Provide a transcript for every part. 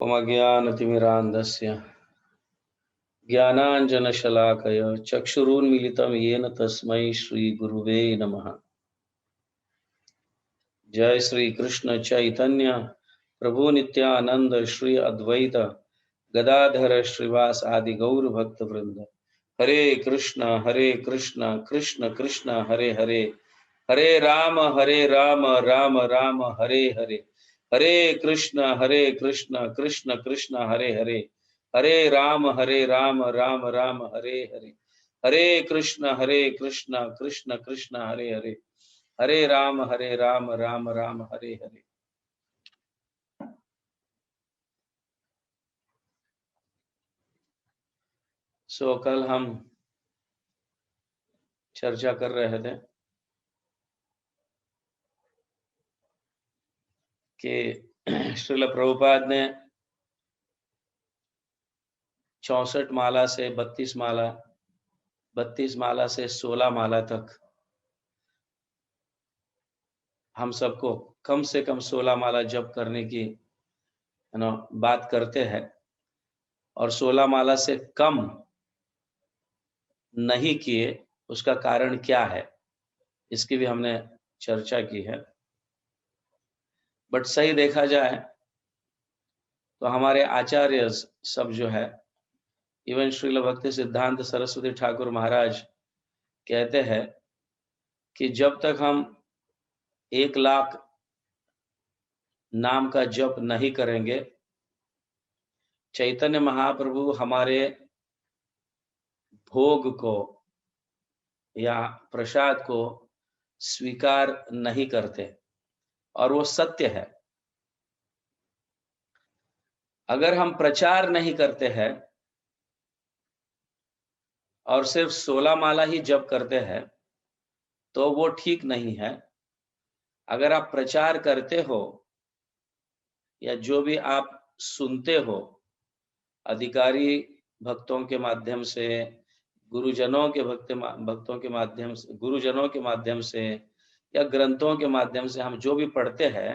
मज्ञानतिमिरान्धस्य ज्ञानाञ्जनशलाकया चक्षुरुन्मीलितं येन तस्मै श्रीगुरुवे नमः। जय श्री कृष्ण चैतन्य प्रभु नित्यानंद श्री अद्वैत गदाधर श्रीवास आदि गौर भक्त वृंद। हरे कृष्ण कृष्ण कृष्ण हरे हरे, हरे राम राम राम हरे हरे। हरे कृष्ण कृष्ण कृष्ण हरे हरे, हरे राम राम राम हरे हरे। हरे कृष्ण कृष्ण कृष्ण हरे हरे, हरे राम राम राम हरे हरे। सो कल हम चर्चा कर रहे थे कि श्रील प्रभुपाद ने 64 माला से 32 माला, 32 माला से 16 माला तक हम सबको कम से कम 16 माला जप करने की बात करते हैं, और 16 माला से कम नहीं किए उसका कारण क्या है, इसकी भी हमने चर्चा की है। बट सही देखा जाए तो हमारे आचार्य सब जो है, इवन श्रील भक्ति सिद्धांत सरस्वती ठाकुर महाराज कहते हैं कि जब तक हम 1 लाख नाम का जप नहीं करेंगे, चैतन्य महाप्रभु हमारे भोग को या प्रसाद को स्वीकार नहीं करते। और वो सत्य है। अगर हम प्रचार नहीं करते हैं और सिर्फ 16 माला ही जप करते हैं तो वो ठीक नहीं है। अगर आप प्रचार करते हो या जो भी आप सुनते हो अधिकारी भक्तों के माध्यम से, गुरुजनों के भक्तों के माध्यम से, गुरुजनों के माध्यम से या ग्रंथों के माध्यम से हम जो भी पढ़ते हैं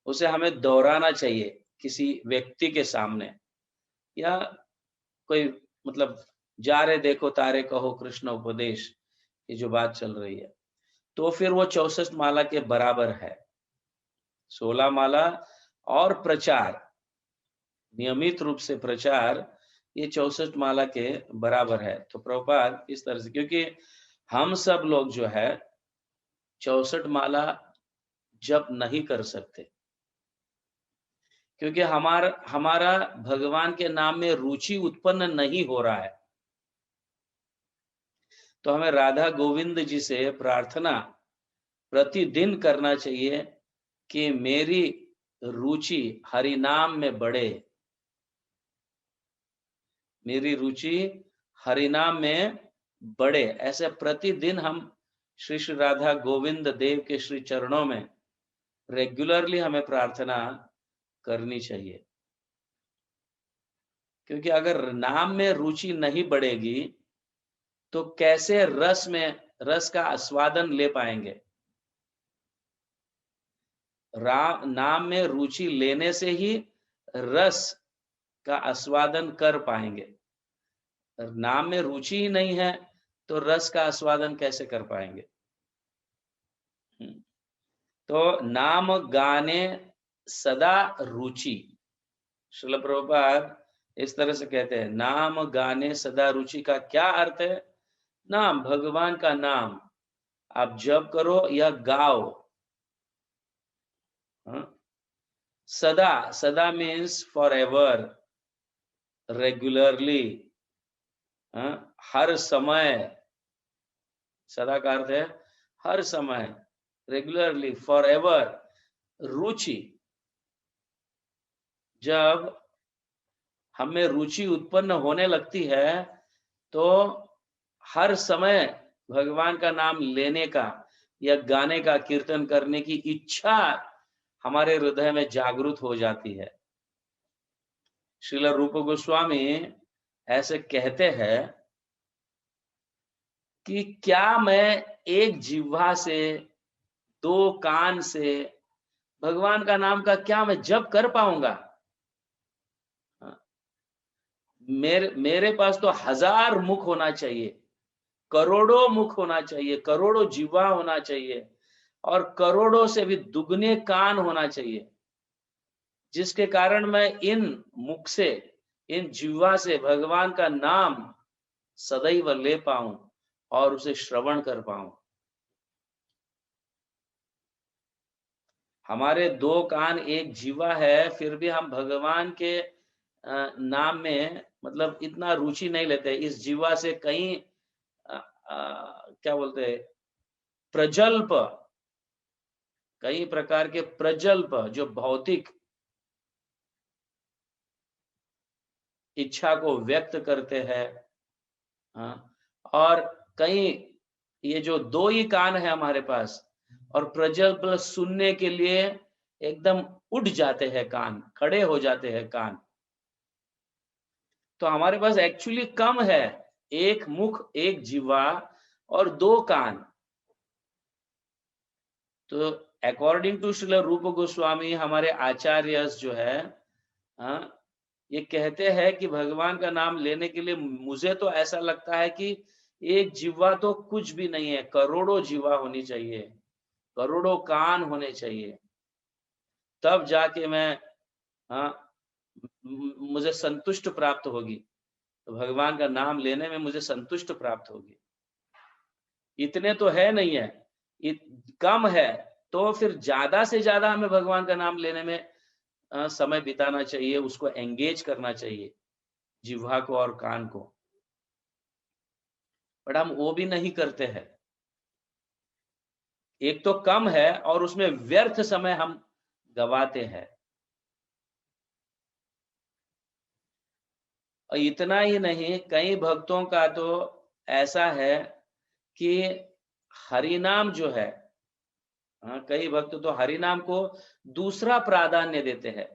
उसे हमें दोहराना चाहिए किसी व्यक्ति के सामने, या कोई मतलब जा रे देखो तारे कहो कृष्ण उपदेश, ये जो बात चल रही है, तो फिर वो 64 माला के बराबर है। 16 माला और प्रचार, नियमित रूप से प्रचार, ये 64 माला के बराबर है। तो प्रभुपाद इस तरह से, क्योंकि हम सब लोग जो है 64 माला जप नहीं कर सकते, क्योंकि हमारा भगवान के नाम में रुचि उत्पन्न नहीं हो रहा है। तो हमें राधा गोविंद जी से प्रार्थना प्रतिदिन करना चाहिए कि मेरी रुचि हरि नाम में बढ़े, मेरी रुचि हरि नाम में बढ़े। ऐसे प्रतिदिन हम श्री श्री राधा गोविंद देव के श्री चरणों में रेगुलरली हमें प्रार्थना करनी चाहिए, क्योंकि अगर नाम में रुचि नहीं बढ़ेगी तो कैसे रस का आस्वादन ले पाएंगे। नाम में रुचि लेने से ही रस का आस्वादन कर पाएंगे। नाम में रुचि ही नहीं है तो रस का आस्वादन कैसे कर पाएंगे। तो नाम गाने सदा रुचि, श्रील प्रभुपाद इस तरह से कहते हैं, नाम गाने सदा रुचि का क्या अर्थ है? नाम, भगवान का नाम आप जप करो या गाओ। सदा, सदा मीन्स फॉर एवर, रेगुलरली, हर समय। सदा का अर्थ है हर समय, रेगुलरली, फॉर एवर। रुचि, जब हमें रुचि उत्पन्न होने लगती है तो हर समय भगवान का नाम लेने का या गाने का, कीर्तन करने की इच्छा हमारे हृदय में जागृत हो जाती है। श्रील रूप गोस्वामी ऐसे कहते हैं कि क्या मैं एक जिह्वा से, 2 कान से भगवान का नाम का क्या मैं जप कर पाऊंगा? मेरे पास तो 1000 मुख होना चाहिए, करोड़ों मुख होना चाहिए, करोड़ों जीवा होना चाहिए, और करोड़ों से भी दुगने कान होना चाहिए, जिसके कारण मैं इन मुख से, इन जीवा से भगवान का नाम सदैव ले पाऊं और उसे श्रवण कर पाऊं। हमारे 2 कान, 1 जीवा है, फिर भी हम भगवान के नाम में मतलब इतना रुचि नहीं लेते। इस जीवा से कई क्या बोलते हैं, प्रजल्प, कई प्रकार के प्रजल्प जो भौतिक इच्छा को व्यक्त करते हैं। और कई, ये जो 2 ही कान है हमारे पास, और प्रजल्प सुनने के लिए एकदम उठ जाते हैं कान, खड़े हो जाते हैं कान। तो हमारे पास एक्चुअली कम है, 1 मुख, 1 जीवा और 2 कान। तो अकॉर्डिंग टू श्रील रूप गोस्वामी, हमारे आचार्य जो है, ये कहते हैं कि भगवान का नाम लेने के लिए मुझे तो ऐसा लगता है कि 1 जीवा तो कुछ भी नहीं है, करोड़ों जीवा होनी चाहिए, करोड़ों कान होने चाहिए, तब जाके मैं, मुझे संतुष्ट प्राप्त होगी। तो भगवान का नाम लेने में मुझे संतुष्ट प्राप्त होगी। इतने तो है नहीं है, कम है, तो फिर ज्यादा से ज्यादा हमें भगवान का नाम लेने में समय बिताना चाहिए, उसको एंगेज करना चाहिए, जिह्वा को और कान को। बट हम वो भी नहीं करते हैं। एक तो कम है और उसमें व्यर्थ समय हम गवाते हैं। और इतना ही नहीं, कई भक्तों का तो ऐसा है कि हरिनाम जो है, कई भक्त तो हरिनाम को दूसरा प्राधान्य देते हैं।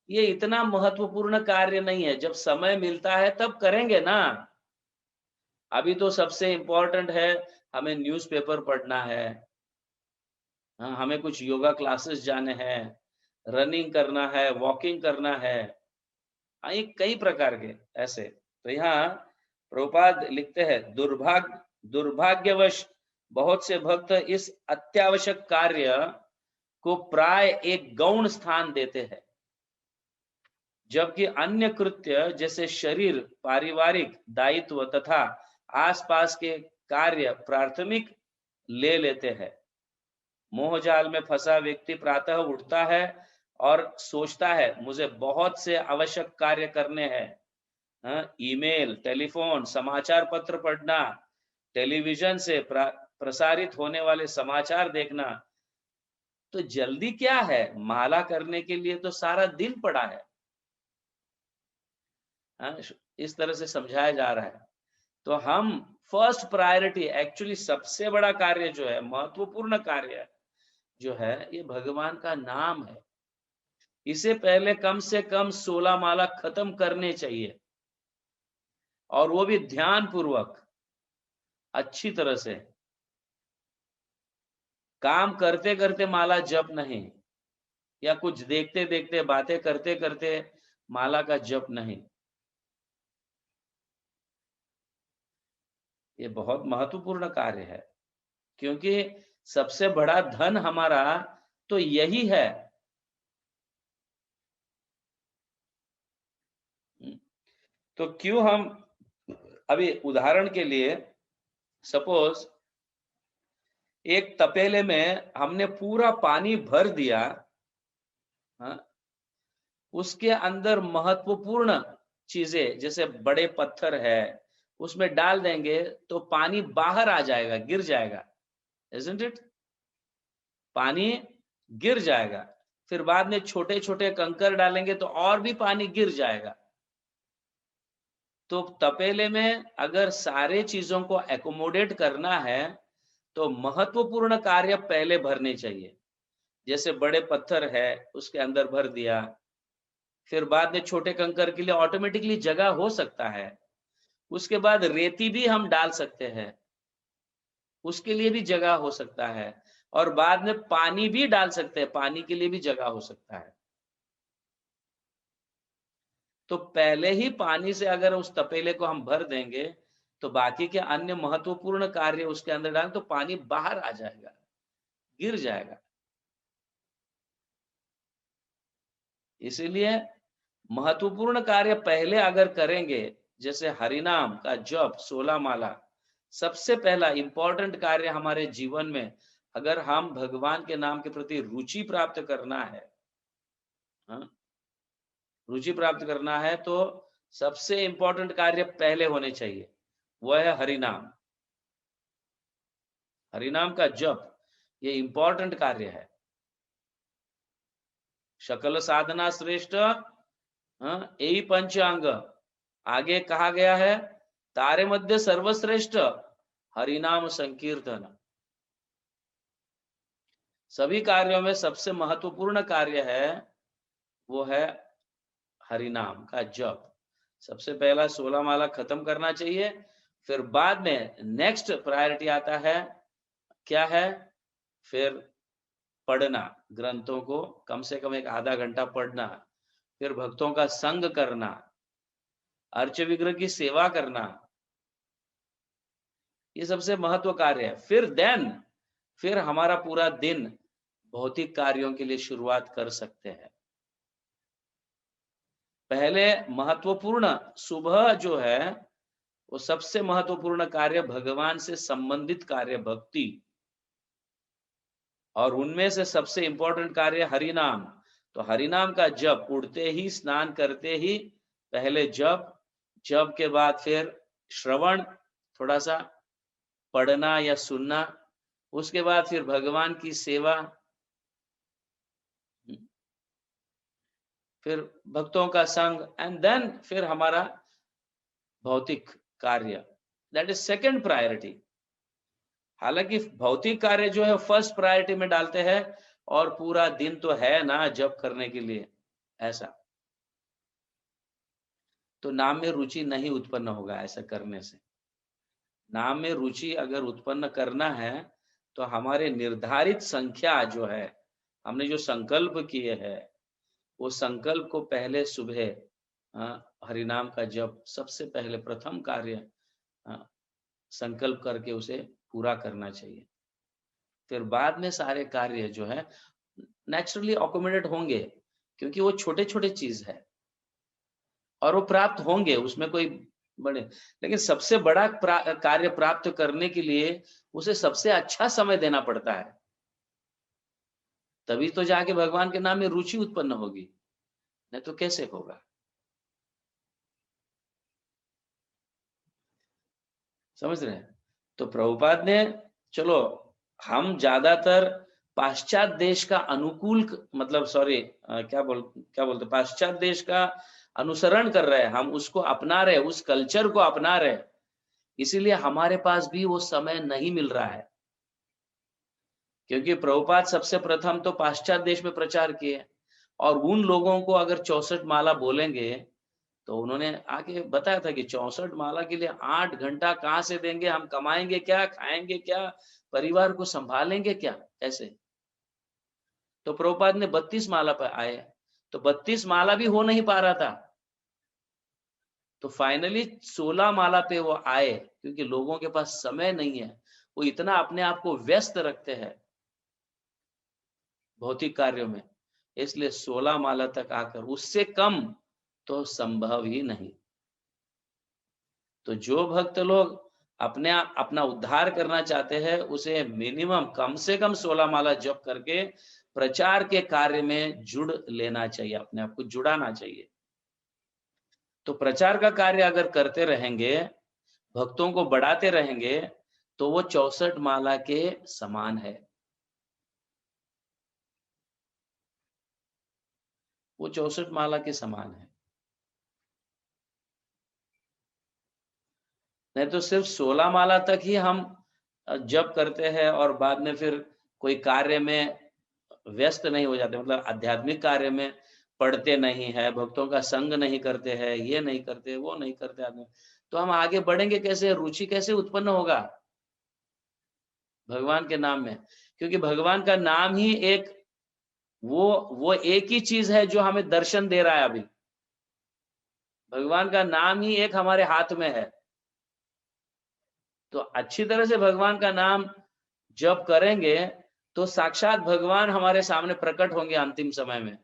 ये इतना महत्वपूर्ण कार्य नहीं है, जब समय मिलता है तब करेंगे ना। अभी तो सबसे इम्पोर्टेंट है, हमें न्यूज़पेपर पढ़ना है, हमें कुछ योगा क्लासेस जाने हैं, रनिंग करना है, वॉकिंग करना है, ये कई प्रकार के ऐसे। तो यहाँ प्रभुपाद लिखते हैं, दुर्भाग्यवश बहुत से भक्त इस अत्यावश्यक कार्य को प्राय एक गौण स्थान देते हैं, जबकि अन्य कृत्य जैसे शरीर, पारिवारिक दायित्व तथा आसपास के कार्य प्राथमिक ले लेते हैं। मोहजाल में फंसा व्यक्ति प्रातः उठता है और सोचता है, मुझे बहुत से आवश्यक कार्य करने हैं, ईमेल, टेलीफोन, समाचार पत्र पढ़ना, टेलीविजन से प्रसारित होने वाले समाचार देखना। तो जल्दी क्या है, माला करने के लिए तो सारा दिन पड़ा है। इस तरह से समझाया जा रहा है। तो हम फर्स्ट प्रायोरिटी, एक्चुअली सबसे बड़ा कार्य जो है, महत्वपूर्ण कार्य जो है, ये भगवान का नाम है। इसे पहले कम से कम 16 माला खत्म करने चाहिए, और वो भी ध्यान पूर्वक, अच्छी तरह से। काम करते करते माला जप नहीं, या कुछ देखते देखते, बातें करते करते माला का जप नहीं। ये बहुत महत्वपूर्ण कार्य है, क्योंकि सबसे बड़ा धन हमारा तो यही है। तो क्यों हम, अभी उदाहरण के लिए, सपोज एक तपेले में हमने पूरा पानी भर दिया, उसके अंदर महत्वपूर्ण चीजें जैसे बड़े पत्थर है, उसमें डाल देंगे तो पानी बाहर आ जाएगा, गिर जाएगा, isn't it? पानी गिर जाएगा। फिर बाद में छोटे छोटे कंकर डालेंगे तो और भी पानी गिर जाएगा। तो तपेले में अगर सारे चीजों को एकोमोडेट करना है, तो महत्वपूर्ण कार्य पहले भरने चाहिए। जैसे बड़े पत्थर है, उसके अंदर भर दिया, फिर बाद में छोटे कंकर के लिए ऑटोमेटिकली जगह हो सकता है। उसके बाद रेती भी हम डाल सकते हैं, उसके लिए भी जगह हो सकता है। और बाद में पानी भी डाल सकते हैं, पानी के लिए भी जगह हो सकता है। तो पहले ही पानी से अगर उस तपेले को हम भर देंगे तो बाकी के अन्य महत्वपूर्ण कार्य उसके अंदर डालें तो पानी बाहर आ जाएगा, गिर जाएगा। इसीलिए महत्वपूर्ण कार्य पहले अगर करेंगे, जैसे हरिनाम का जप 16 माला, सबसे पहला इंपॉर्टेंट कार्य हमारे जीवन में, अगर हम भगवान के नाम के प्रति रुचि प्राप्त करना है, हाँ, रुचि प्राप्त करना है तो सबसे इंपॉर्टेंट कार्य पहले होने चाहिए, वह है हरिनाम। हरिनाम का जप ये इंपॉर्टेंट कार्य है। सकल साधना श्रेष्ठ, यही पंचांग। आगे कहा गया है तारे मध्य सर्वश्रेष्ठ हरिनाम संकीर्तन। सभी कार्यों में सबसे महत्वपूर्ण कार्य है वो है हरिनाम का जप। सबसे पहला 16 माला खत्म करना चाहिए, फिर बाद में नेक्स्ट प्रायोरिटी आता है क्या है, फिर पढ़ना, ग्रंथों को कम से कम एक आधा घंटा पढ़ना, फिर भक्तों का संग करना, अर्च विग्रह की सेवा करना, ये सबसे महत्व कार्य है। फिर हमारा पूरा दिन भौतिक कार्यों के लिए शुरुआत कर सकते हैं। पहले महत्वपूर्ण सुबह जो है वो सबसे महत्वपूर्ण कार्य भगवान से संबंधित कार्य भक्ति, और उनमें से सबसे इंपॉर्टेंट कार्य हरिनाम। तो हरिनाम का जप उठते ही, स्नान करते ही पहले जप, जप के बाद फिर श्रवण, थोड़ा सा पढ़ना या सुनना, उसके बाद फिर भगवान की सेवा, फिर भक्तों का संग, एंड देन फिर हमारा भौतिक कार्य, दैट इज सेकंड प्रायोरिटी। हालांकि भौतिक कार्य जो है फर्स्ट प्रायोरिटी में डालते हैं, और पूरा दिन तो है ना जप करने के लिए, ऐसा तो नाम में रुचि नहीं उत्पन्न होगा। ऐसा करने से नाम में रुचि अगर उत्पन्न करना है तो हमारे निर्धारित संख्या जो है, हमने जो संकल्प किए हैं, वो संकल्प को पहले सुबह हरिनाम का जप सबसे पहले प्रथम कार्य संकल्प करके उसे पूरा करना चाहिए। फिर बाद में सारे कार्य जो है नेचुरली अकोमोडेट होंगे, क्योंकि वो छोटे छोटे चीज है और वो प्राप्त होंगे, उसमें कोई बड़े, लेकिन सबसे बड़ा कार्य प्राप्त करने के लिए उसे सबसे अच्छा समय देना पड़ता है, तभी तो जाके भगवान के नाम में रुचि उत्पन्न होगी, नहीं तो कैसे होगा। समझ रहे हैं? तो प्रभुपाद ने, चलो हम ज्यादातर पाश्चात्य देश का अनुकूल, मतलब सॉरी क्या बोलते पाश्चात्य देश का अनुसरण कर रहे हैं, हम उसको अपना रहे, उस कल्चर को अपना रहे, इसीलिए हमारे पास भी वो समय नहीं मिल रहा है। क्योंकि प्रभुपाद सबसे प्रथम तो पाश्चात्य देश में प्रचार किए, और उन लोगों को अगर 64 माला बोलेंगे, तो उन्होंने आके बताया था कि 64 माला के लिए 8 घंटा कहाँ से देंगे, हम कमाएंगे क्या, खाएंगे क्या, परिवार को संभालेंगे क्या, ऐसे। तो प्रभुपाद ने 32 माला पर आए, तो 32 माला भी हो नहीं पा रहा था, तो फाइनली 16 माला पे वो आए, क्योंकि लोगों के पास समय नहीं है, वो इतना अपने आप को व्यस्त रखते हैं भौतिक कार्यों में, इसलिए 16 माला तक आकर, उससे कम तो संभव ही नहीं। तो जो भक्त लोग अपना उद्धार करना चाहते हैं, उसे मिनिमम कम से कम 16 माला जप करके प्रचार के कार्य में जुड़ लेना चाहिए, अपने आप को जुड़ाना चाहिए। तो प्रचार का कार्य अगर करते रहेंगे, भक्तों को बढ़ाते रहेंगे, तो वो 64 माला के समान है, वो 64 माला के समान है। नहीं तो सिर्फ 16 माला तक ही हम जप करते हैं और बाद में फिर कोई कार्य में व्यस्त नहीं हो जाते, मतलब आध्यात्मिक कार्य में पढ़ते नहीं है, भक्तों का संग नहीं करते हैं, ये नहीं करते, वो नहीं करते आदमी, तो हम आगे बढ़ेंगे कैसे, रुचि कैसे उत्पन्न होगा भगवान के नाम में। क्योंकि भगवान का नाम ही एक वो एक ही चीज है जो हमें दर्शन दे रहा है अभी। भगवान का नाम ही एक हमारे हाथ में है। तो अच्छी तरह से भगवान का नाम जप करेंगे तो साक्षात भगवान हमारे सामने प्रकट होंगे अंतिम समय में,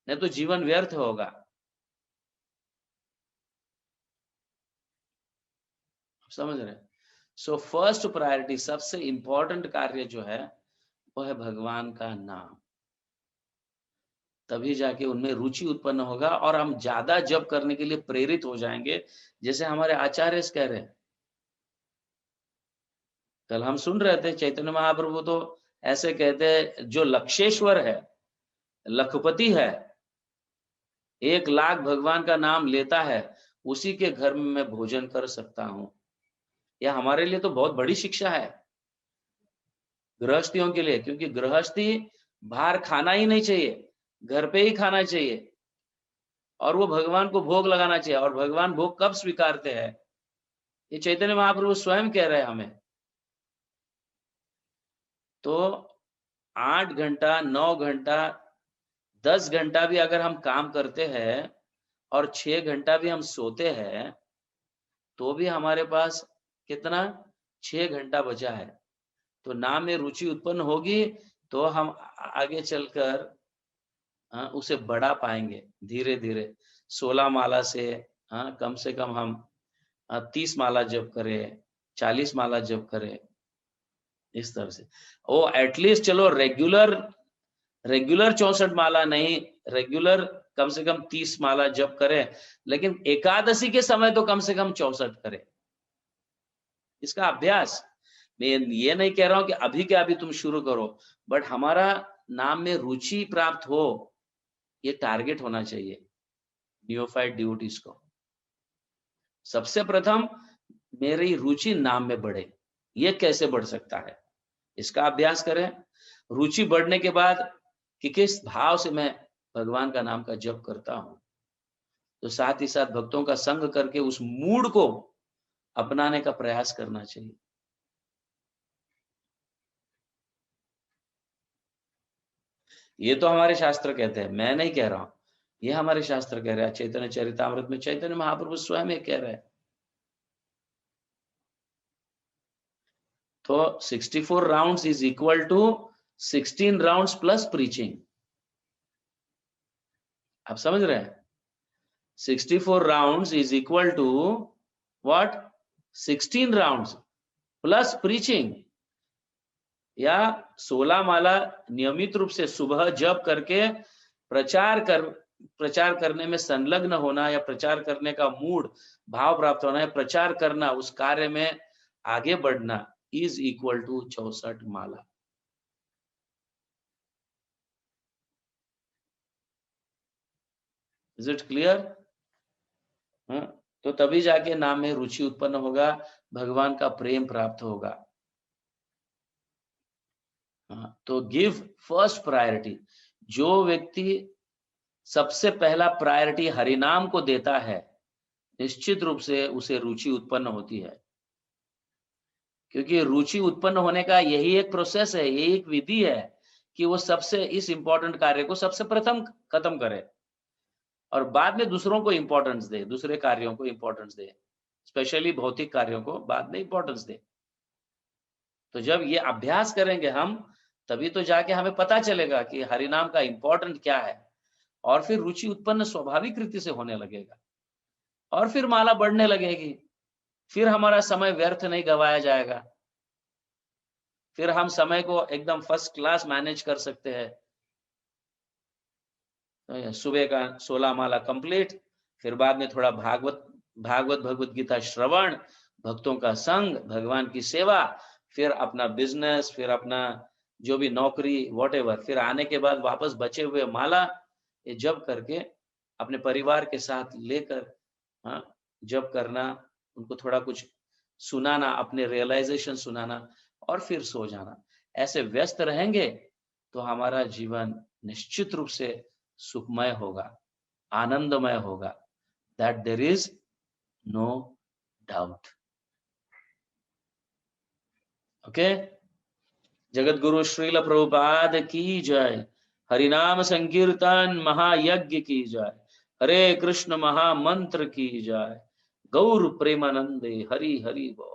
नहीं तो जीवन व्यर्थ होगा। समझ रहे? सो फर्स्ट प्रायोरिटी, सबसे इंपॉर्टेंट कार्य जो है वो है भगवान का नाम। तभी जाके उनमें रुचि उत्पन्न होगा और हम ज्यादा जप करने के लिए प्रेरित हो जाएंगे। जैसे हमारे आचार्य कह रहे हैं, कल हम सुन रहे थे चैतन्य महाप्रभु तो ऐसे कहते हैं, जो लक्षेश्वर है, लखपति है, 1 लाख भगवान का नाम लेता है, उसी के घर में मैं भोजन कर सकता हूँ। यह हमारे लिए तो बहुत बड़ी शिक्षा है, गृहस्थियों के लिए, क्योंकि गृहस्थी बाहर खाना ही नहीं चाहिए, घर पे ही खाना चाहिए और वो भगवान को भोग लगाना चाहिए। और भगवान भोग कब स्वीकारते हैं? ये चैतन्य महाप्रभु स्वयं कह रहे हैं हमें। तो 8 घंटा, 9 घंटा, 10 घंटा भी अगर हम काम करते हैं और 6 घंटा भी हम सोते हैं, तो भी हमारे पास कितना, 6 घंटा बचा है। तो नाम में रुचि उत्पन्न होगी तो हम आगे चलकर उसे बढ़ा पाएंगे धीरे धीरे। 16 माला कम से कम हम 30 माला जप करें, 40 माला जप करें, इस तरह से। ओ एटलीस्ट चलो रेगुलर 64 माला नहीं, रेगुलर कम से कम 30 माला जप करें, लेकिन एकादशी के समय तो कम से कम 64 करें। इसका अभ्यास, मैं ये नहीं कह रहा हूं कि अभी के अभी तुम शुरू करो, बट हमारा नाम में रुचि प्राप्त हो, ये टारगेट होना चाहिए नियोफाइट डिवोटीज को। सबसे प्रथम मेरी रुचि नाम में बढ़े। ये कैसे बढ़ सकता है, इसका अभ्यास करें। रुचि बढ़ने के बाद कि किस भाव से मैं भगवान का नाम का जप करता हूं, तो साथ ही साथ भक्तों का संग करके उस मूड को अपनाने का प्रयास करना चाहिए। ये तो हमारे शास्त्र कहते हैं, मैं नहीं कह रहा हूं, ये हमारे शास्त्र कह रहे हैं। चैतन्य चरितामृत में चैतन्य महाप्रभु स्वयं ये कह रहे हैं। तो 64 rounds is equal to 16 rounds plus preaching. आप समझ रहे हैं? 64 rounds is equal to what, 16 rounds plus preaching. या 16 माला नियमित रूप से सुबह जप करके प्रचार करने में संलग्न होना, या प्रचार करने का मूड भाव प्राप्त होना है, प्रचार करना, उस कार्य में आगे बढ़ना इज इक्वल टू 64 माला। Is it clear? तो तभी जाके नाम में रुचि उत्पन्न होगा, भगवान का प्रेम प्राप्त होगा। तो गिव फर्स्ट प्रायोरिटी। जो व्यक्ति सबसे पहला प्रायोरिटी हरिनाम को देता है, निश्चित रूप से उसे रुचि उत्पन्न होती है। क्योंकि रुचि उत्पन्न होने का यही एक प्रोसेस है, यही एक विधि है कि वो सबसे इस इंपॉर्टेंट कार्य को सबसे प्रथम खत्म करे और बाद में दूसरों को इंपॉर्टेंस दे, दूसरे कार्यों को इंपॉर्टेंस दे, स्पेशली भौतिक कार्यों को बाद में इंपॉर्टेंस दे। तो जब ये अभ्यास करेंगे हम, तभी तो जाके हमें पता चलेगा कि हरिनाम का इंपॉर्टेंट क्या है, और फिर रुचि उत्पन्न स्वाभाविक रीति से होने लगेगा और फिर माला बढ़ने लगेगी। फिर हमारा समय व्यर्थ नहीं गवाया जाएगा, फिर हम समय को एकदम फर्स्ट क्लास मैनेज कर सकते हैं। तो सुबह का 16 माला कंप्लीट, फिर बाद में थोड़ा भगवत गीता श्रवण, भक्तों का संग, भगवान की सेवा, फिर अपना बिजनेस, फिर अपना जो भी नौकरी, व्हाटएवर, फिर आने के बाद वापस बचे हुए माला ये जप करके अपने परिवार के साथ लेकर जप करना, उनको थोड़ा कुछ सुनाना, अपने रियलाइजेशन सुनाना और फिर सो जाना। ऐसे व्यस्त रहेंगे तो हमारा जीवन निश्चित रूप से सुखमय होगा, आनंदमय होगा। That there is no doubt. Okay, Jagat Guru Srila Prabhupada की जय। हरिनाम संकीर्तन महायज्ञ की जय। हरे कृष्ण महामंत्र की जाय। गौर प्रेमानंदे हरि हरि बोल।